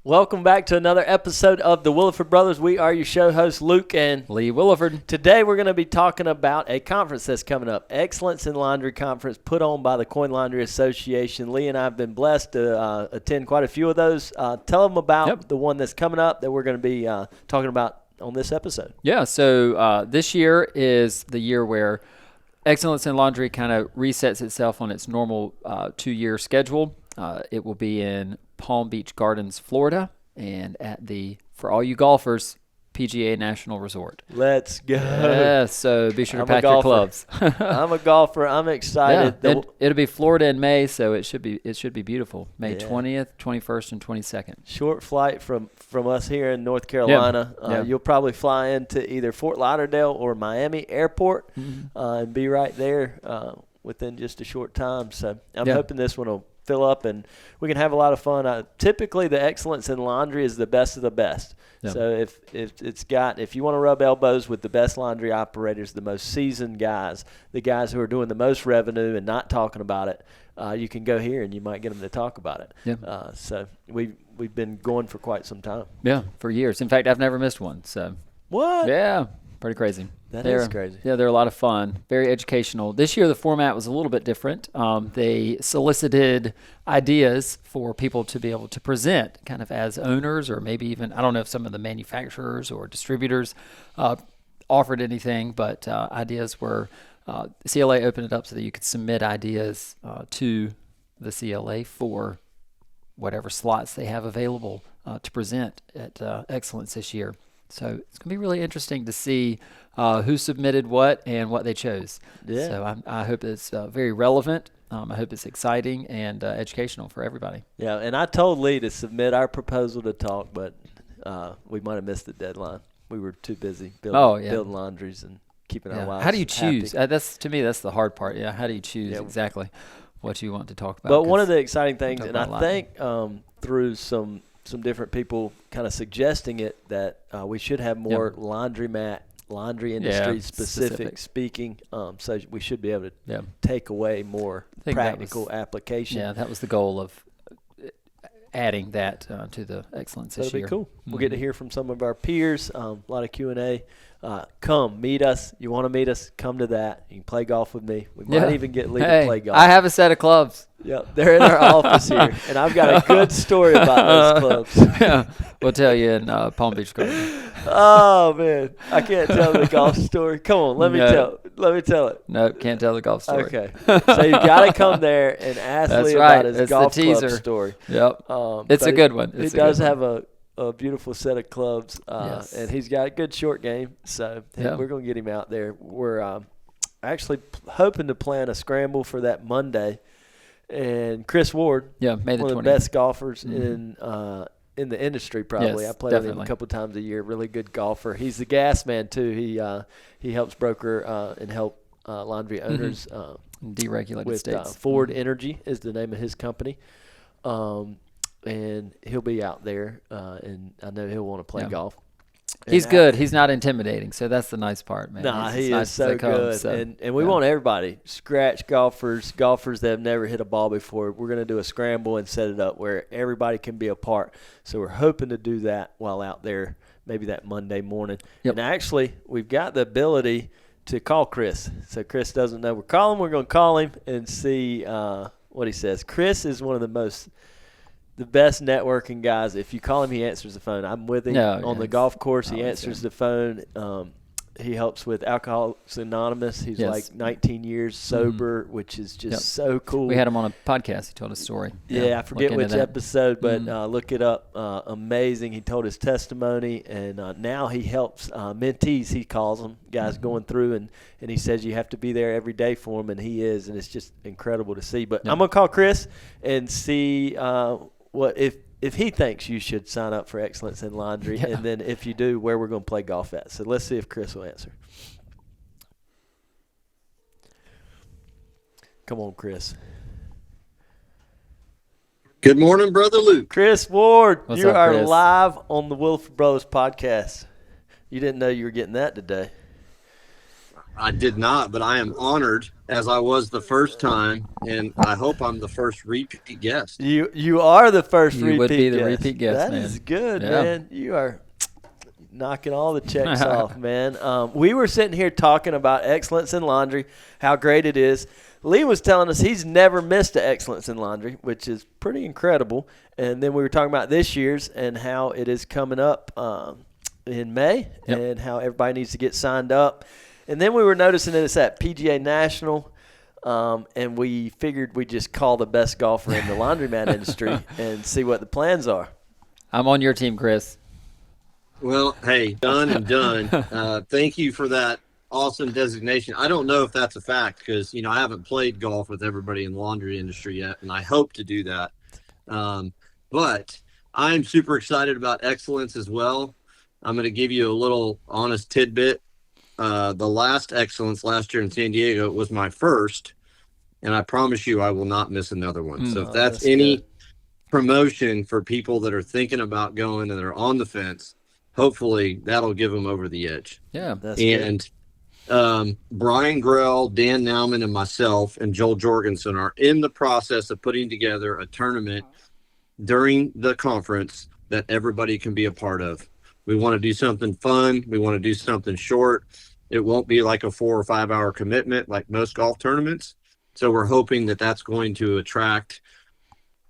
Welcome back to another episode of the Williford Brothers. We are your show hosts, Luke and Lee Williford. Today we're going to be talking about a conference that's coming up, Excellence in Laundry Conference, put on by the Coin Laundry Association. Lee and I have been blessed to attend quite a few of those. Tell them about the one that's coming up that we're going to be talking about on this episode. Yeah, so this year is the year where Excellence in Laundry kind of resets itself on its normal 2-year schedule. It will be in Palm Beach Gardens, Florida, and at the, for all you golfers, PGA National Resort. Let's go. Yeah, so be sure to pack your clubs. I'm a golfer. I'm excited. Yeah, it'll be Florida in May, so it should be beautiful. May 20th, 21st, and 22nd. Short flight from us here in North Carolina. You'll probably fly into either Fort Lauderdale or Miami Airport and be right there within just a short time. So I'm hoping this one will fill up and we can have a lot of fun. Typically, the Excellence in Laundry is the best of the best. Yeah. So if you want to rub elbows with the best laundry operators, the most seasoned guys, the guys who are doing the most revenue and not talking about it, you can go here and you might get them to talk about it. Yeah. So we've been going for quite some time. Yeah, for years. In fact, I've never missed one. So what? Yeah, pretty crazy. That is crazy. Yeah, they're a lot of fun, very educational. This year the format was a little bit different. They solicited ideas for people to be able to present kind of as owners, or maybe even, I don't know if some of the manufacturers or distributors offered anything, but ideas were, CLA opened it up so that you could submit ideas to the CLA for whatever slots they have available to present at Excellence this year. So it's going to be really interesting to see who submitted what and what they chose. Yeah. So I hope it's very relevant. I hope it's exciting and educational for everybody. Yeah, and I told Lee to submit our proposal to talk, but we might have missed the deadline. We were too busy building laundries and keeping our wives How do you choose? happy. To me, that's the hard part. Yeah, how do you choose exactly what you want to talk about? But one of the exciting things, and I think through some different people kind of suggesting it, that we should have more laundry industry specific speaking. So we should be able to take away more practical application. Yeah, that was the goal of adding that to the Excellence this year. That'll be cool. We'll get to hear from some of our peers, a lot of Q&A. Come meet us. You want to meet us? Come to that. You can play golf with me. We might even get Lee to play golf. I have a set of clubs. Yep, they're in our office here, and I've got a good story about those clubs. Yeah, we'll tell you in Palm Beach Garden. Oh man, I can't tell the golf story. Come on, let me tell it. No, can't tell the golf story. Okay, so you got to come there and ask Lee about his golf club story. Yep, it's a good one. He does have a beautiful set of clubs, and he's got a good short game. So we're going to get him out there. We're actually hoping to plan a scramble for that Monday. And Chris Ward, May the 20th. One of the best golfers in the industry, probably. Yes, I play with him a couple times a year. Really good golfer. He's the gas man too. He helps broker and help laundry owners deregulated with states. Ford Energy is the name of his company, and he'll be out there, and I know he'll want to play golf. He's good. He's not intimidating, so that's the nice part, man. Nah, he is so good. And we want everybody, scratch golfers that have never hit a ball before. We're going to do a scramble and set it up where everybody can be a part. So we're hoping to do that while out there, maybe that Monday morning. Yep. And actually, we've got the ability to call Chris. So Chris doesn't know we're calling. We're going to call him and see what he says. Chris is one of the best networking guys. If you call him, he answers the phone. I'm with him on the golf course. He answers the phone. He helps with Alcoholics Anonymous. He's like 19 years sober, which is just so cool. We had him on a podcast. He told a story. Yeah, I forget which episode, but look it up. Amazing. He told his testimony, and now he helps mentees, he calls them, guys going through, and he says you have to be there every day for him, and he is, and it's just incredible to see. But I'm going to call Chris and see what if he thinks you should sign up for Excellence in Laundry, and then if you do, where we're going to play golf at. So let's see if Chris will answer. Come on, Chris. Good morning, Brother Luke. Chris Ward, What's you up, are Chris? live on the Williford Brothers podcast. You didn't know you were getting that today. I did not, but I am honored as I was the first time, and I hope I'm the first repeat guest. You are the first You repeat would be the guest. repeat guest, That man. is good, Yeah. man. You are knocking all the checks off, man. We were sitting here talking about excellence in laundry, how great it is. Lee was telling us he's never missed an excellence in laundry, which is pretty incredible. And then we were talking about this year's and how it is coming up in May, and how everybody needs to get signed up. And then we were noticing that it's at PGA National, and we figured we'd just call the best golfer in the laundromat industry and see what the plans are. I'm on your team, Chris. Well, hey, done and done. Thank you for that awesome designation. I don't know if that's a fact because, I haven't played golf with everybody in the laundry industry yet, and I hope to do that. But I'm super excited about excellence as well. I'm going to give you a little honest tidbit. The last excellence last year in San Diego was my first, and I promise you I will not miss another one. So if that's any promotion for people that are thinking about going and that are on the fence, hopefully that'll give them over the edge. Yeah, that's good. Brian Grell, Dan Nauman, and myself and Joel Jorgensen are in the process of putting together a tournament during the conference that everybody can be a part of. We want to do something fun. We want to do something short. It won't be like a 4 or 5 hour commitment like most golf tournaments. So we're hoping that that's going to attract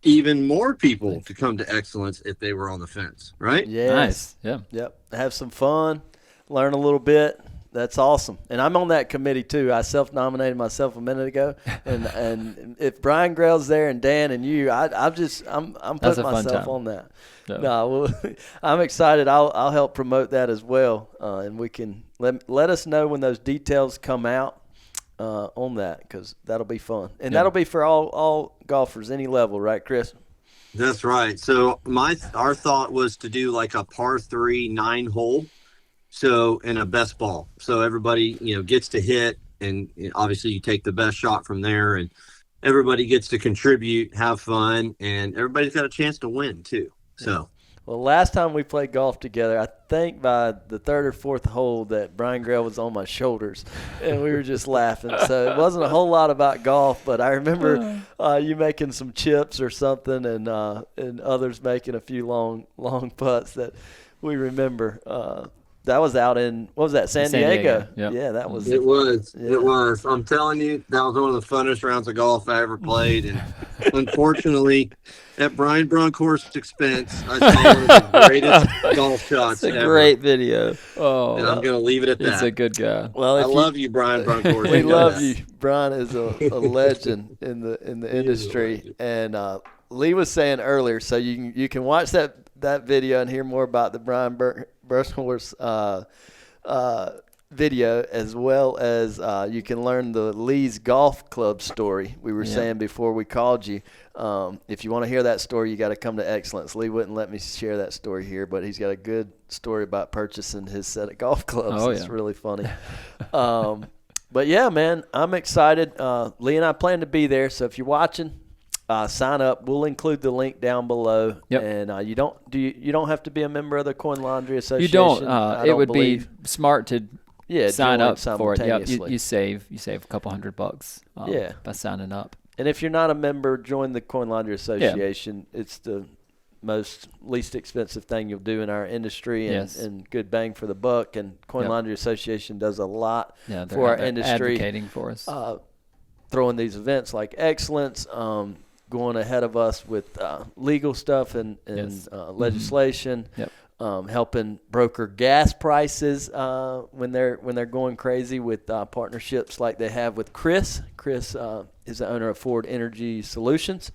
even more people to come to excellence if they were on the fence, right? Yeah. Nice. Yeah. Yep. Have some fun, learn a little bit. That's awesome. And I'm on that committee too. I self-nominated myself a minute ago. And if Brian Grell's there and Dan and you, I'm putting myself on that. Yeah. No, I'm excited. I'll help promote that as well. And we can let us know when those details come out on that, because that'll be fun. And that'll be for all golfers, any level, right, Chris? That's right. So our thought was to do like a par 3 9-hole. So in a best ball. So everybody, gets to hit, and obviously you take the best shot from there, and everybody gets to contribute, have fun, and everybody's got a chance to win too. So. Well, last time we played golf together, I think by the third or fourth hole that Brian Grell was on my shoulders, and we were just laughing. So it wasn't a whole lot about golf, but I remember you making some chips or something, and others making a few long putts that we remember. That was out in, what was that, San Diego? Yep. Yeah, that was. It was. Yeah. It was. I'm telling you, that was one of the funnest rounds of golf I ever played. And unfortunately, at Brian Bronkhorst's expense, I saw one of the greatest golf shots ever. It's a great video. Oh, and I'm going to leave it at that. He's a good guy. Well, I love you, Brian Bronkhorst. We love you. Brian is a legend in the industry. And Lee was saying earlier, so you can watch that video and hear more about the Brian Bronkhorst video, as well as you can learn the Lee's Golf Club story. We were saying before we called you, if you want to hear that story, you got to come to Excellence. Lee wouldn't let me share that story here, but he's got a good story about purchasing his set of golf clubs. Oh, it's really funny. But yeah, man, I'm excited. Lee and I plan to be there, so if you're watching, sign up. We'll include the link down below. Yep. And you don't have to be a member of the Coin Laundry Association. You don't. It would be smart to sign up for it. Yeah, you save a couple $100 by signing up. And if you're not a member, join the Coin Laundry Association. Yeah. It's the least expensive thing you'll do in our industry, and good bang for the buck. And Coin Laundry Association does a lot for our industry, advocating for us, throwing these events like Excellence, going ahead of us with legal stuff and legislation. Yep. Helping broker gas prices when they're going crazy with partnerships like they have with Chris. Chris is the owner of Ford Energy Solutions,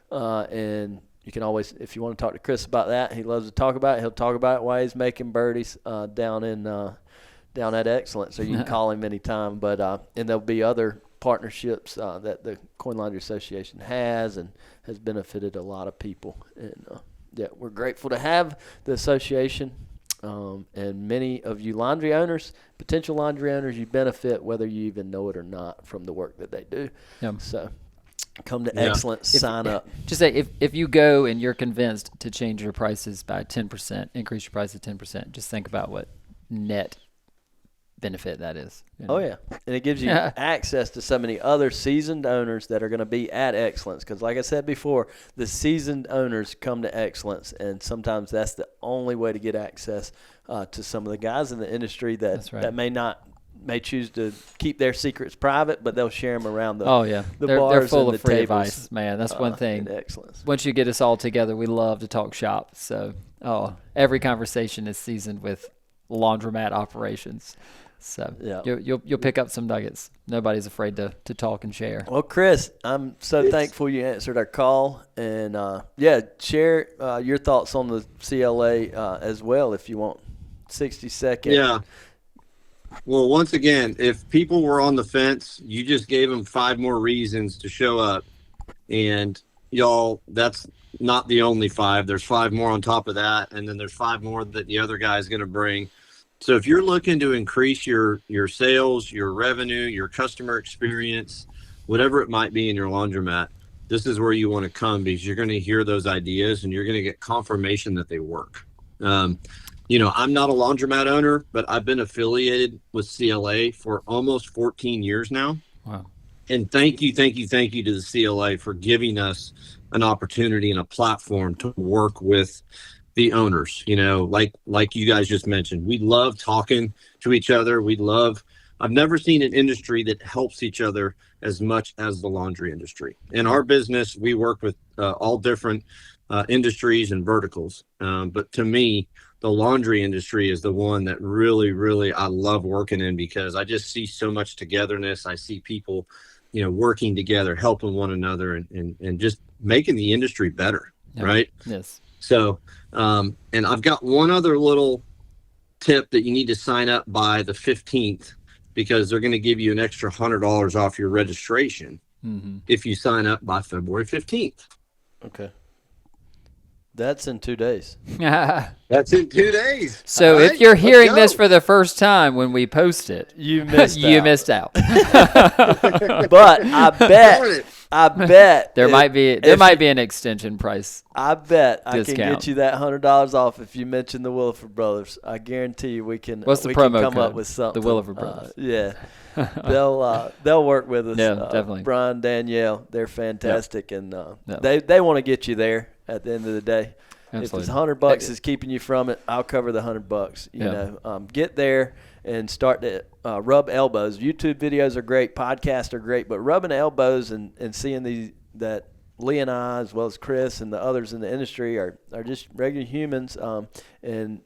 and you can always, if you want to talk to Chris about that, he loves to talk about it. He'll talk about it while he's making birdies down at Excellence. So you can call him anytime. But and there'll be other partnerships that the Coin Laundry Association has and has benefited a lot of people. And we're grateful to have the association, and many of you laundry owners, potential laundry owners, you benefit whether you even know it or not from the work that they do. Yep. So come to Excellence, sign up. Just say if you go and you're convinced to change your prices by 10%, increase your price of 10%, just think about what net benefit that is. Oh, yeah. And it gives you access to so many other seasoned owners that are going to be at Excellence. Because like I said before, the seasoned owners come to Excellence, and sometimes that's the only way to get access to some of the guys in the industry that may choose to keep their secrets private, but they'll share them around the bars they're full and of the free tables, advice, man. That's one thing. Excellence. Once you get us all together, we love to talk shop. So every conversation is seasoned with laundromat operations. So you'll pick up some nuggets. Nobody's afraid to talk and share. Well, Chris, I'm so thankful you answered our call, and share your thoughts on the CLA as well if you want. 60 seconds. Yeah. Well, once again, if people were on the fence, you just gave them 5 more reasons to show up, and y'all, that's not the only 5. There's 5 more on top of that, and then there's 5 more that the other guy is going to bring. So if you're looking to increase your sales, your revenue, your customer experience, whatever it might be in your laundromat, this is where you want to come, because you're going to hear those ideas and you're going to get confirmation that they work. I'm not a laundromat owner, but I've been affiliated with CLA for almost 14 years now. Wow. And thank you to the CLA for giving us an opportunity and a platform to work with the owners. Like you guys just mentioned, we love talking to each other. I've never seen an industry that helps each other as much as the laundry industry. In our business, we work with all different industries and verticals. But to me, the laundry industry is the one that really, really I love working in, because I just see so much togetherness. I see people, working together, helping one another, and just making the industry better. Yeah. Right? Yes. So, and I've got one other little tip that you need to sign up by the 15th, because they're going to give you an extra $100 off your registration if you sign up by February 15th. Okay. That's in 2 days. That's in 2 days. So if you're hearing this for the first time when we post it, you missed out. But I bet there might be an extension price. I bet discount. I can get you that $100 off if you mention the Williford Brothers. I guarantee you we can. What's the promo come code? Up with something. The Williford Brothers. Yeah. They'll work with us. Yeah, definitely. Brian, Danielle, they're fantastic, and they want to get you there at the end of the day. Absolutely. If it's $100 is keeping you from it, I'll cover the $100. You know, get there and start to rub elbows. YouTube videos are great, podcasts are great, but rubbing elbows and seeing that Lee and I, as well as Chris and the others in the industry, are just regular humans, and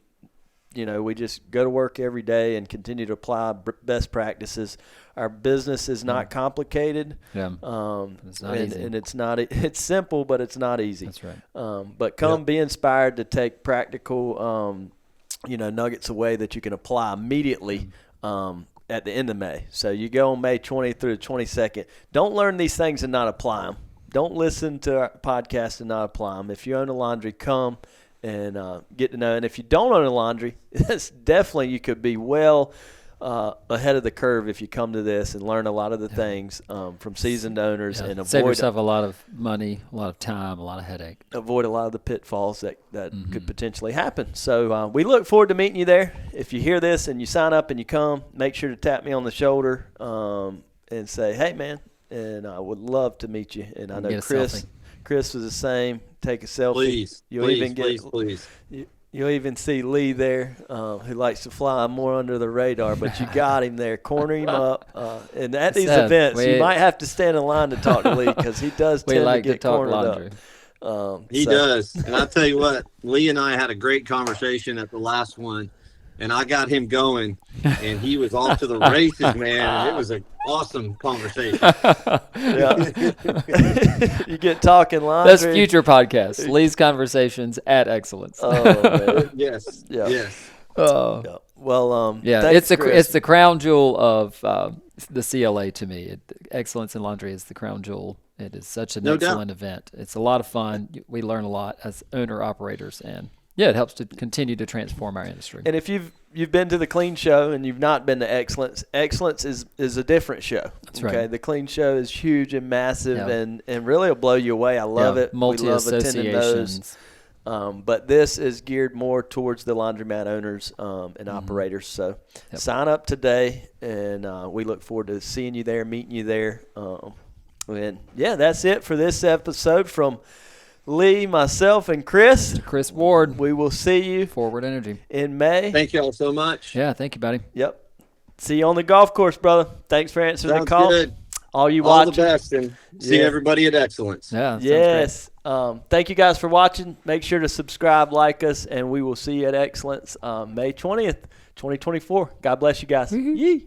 we just go to work every day and continue to apply best practices. Our business is not complicated. Yeah. It's not easy. And it's simple, but it's not easy. That's right. But be inspired to take practical, nuggets away that you can apply immediately at the end of May. So you go on May 20th through the 22nd. Don't learn these things and not apply them. Don't listen to our podcast and not apply them. If you own a laundry, come and get to know. And if you don't own a laundry, it's definitely you could be well ahead of the curve if you come to this and learn a lot of the things from seasoned owners and save yourself a lot of money, a lot of time, a lot of headache. Avoid a lot of the pitfalls that could potentially happen. So we look forward to meeting you there. If you hear this and you sign up and you come, make sure to tap me on the shoulder and say, "Hey, man," and I would love to meet you. And I know Chris was the same. Take a selfie. Please, please. You'll even see Lee there, who likes to fly more under the radar, but you got him there. Corner him up. And at these events, you might have to stand in line to talk to Lee, because he does tend to get cornered up. He does. And I'll tell you what, Lee and I had a great conversation at the last one, and I got him going, and he was off to the races, man. And it was an awesome conversation. You get talking laundry. That's future podcast. Lee's Conversations at Excellence. Oh, man. Yes. Yeah. Yes. Oh. Yeah. Well, it's the crown jewel of the CLA to me. Excellence in Laundry is the crown jewel. It is such an excellent event. It's a lot of fun. We learn a lot as owner operators, and it helps to continue to transform our industry. And if you've been to the Clean Show and you've not been to Excellence is a different show. That's right. The Clean Show is huge and massive and really will blow you away. I love it. Multi-associations. But this is geared more towards the laundromat owners and operators. So sign up today, and we look forward to seeing you there, meeting you there. And that's it for this episode from Lee, myself, and Chris. Chris Ward. We will see you Forward Energy in May. Thank you all so much. Yeah, thank you, buddy. Yep. See you on the golf course, brother. Thanks for answering the call. Good. All you all watching. the best, and see everybody at Excellence. Yeah. Yes. Thank you guys for watching. Make sure to subscribe, like us, and we will see you at Excellence May 20th, 2024. God bless you guys. Yee.